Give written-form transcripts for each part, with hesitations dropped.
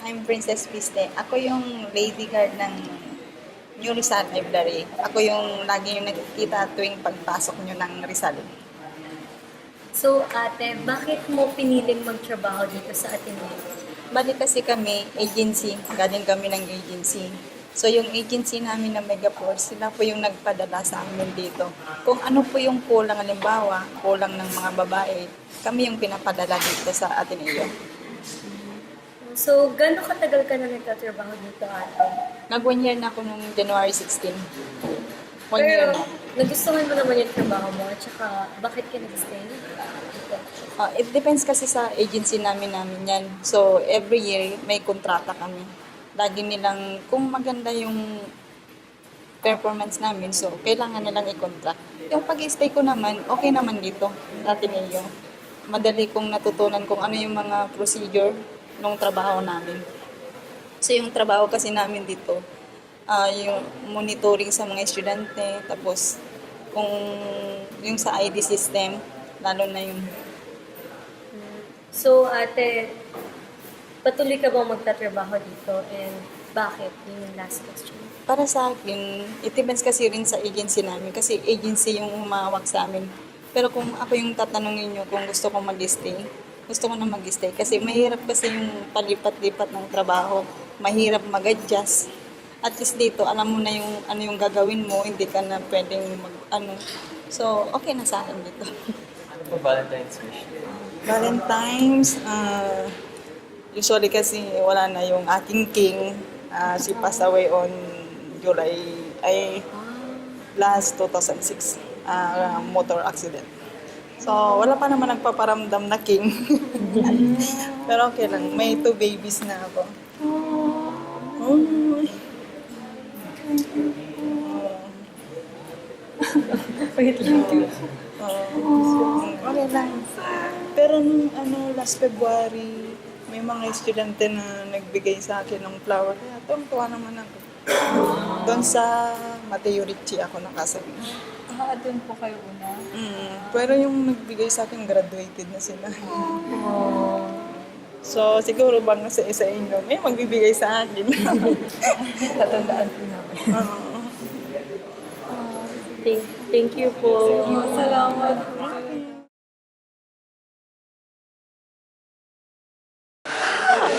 I'm Princess Piste. Ako yung lady guard ng New Rizal Library. Ako yung lagi yung nakikita tuwing pagpasok nyo ng Rizal. So, ate, bakit mo piniling magtrabaho dito sa Ateneo? Bali kasi kami, agency, galing kami ng agency. So yung agency namin na Megaforce, sila po yung nagpadala sa amin dito. Kung ano po yung kulang, halimbawa, kulang ng mga babae, kami yung pinapadala dito sa Ateneo. So, gano'ng katagal ka na nagtatrabaho dito, ate? Nag 1 year na ako nung January 16. 1 year Pero, na. nagustuhan mo naman yung trabaho mo, at saka, bakit ka nag-stay dito? It depends kasi sa agency namin yan. So, every year may kontrata kami. Lagi nilang, kung maganda yung performance namin, so kailangan nilang i-contract. Yung pag-stay ko naman, okay naman dito, sa Ateneo. Madali kong natutunan kung ano yung mga procedure ng trabaho namin. So, yung trabaho kasi namin dito, yung monitoring sa mga estudyante, tapos kung yung sa ID system, lalo na yung So, ate, patuloy ka bang magtatrabaho dito, and bakit? Yun yung last question. para sa akin, it depends kasi rin sa agency namin kasi agency yung humawak sa amin. Pero kung ako yung tatanungin nyo kung gusto ko mag-stay, gusto ko na mag-stay kasi mahirap kasi yung palipat-lipat ng trabaho. Mahirap mag-adjust. At least dito, alam mo na yung ano yung gagawin mo, hindi ka na pwedeng mag-ano. So, okay na sa akin dito. Ano po Valentine's wish? Valentine's, usually kasi wala na yung aking king. She passed away on July, last 2006, motor accident. So, wala pa naman nagpaparamdam na king. Pero okay lang, may 2 babies na ako. Oh. Wait lang. Okay lang. Pero nung last February, may mga estudyante na nagbigay sa akin ng flower. Kaya tuwa naman ako. Doon sa Mateo Ricci ako nakasali. Doon po kayo una. Pero yung nagbigay sa akin, graduated na sila. So, siguro bang sa isa inyo, may magbibigay sa akin. Tatandaan po namin. Thank you po. Salamat.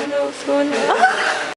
Ano,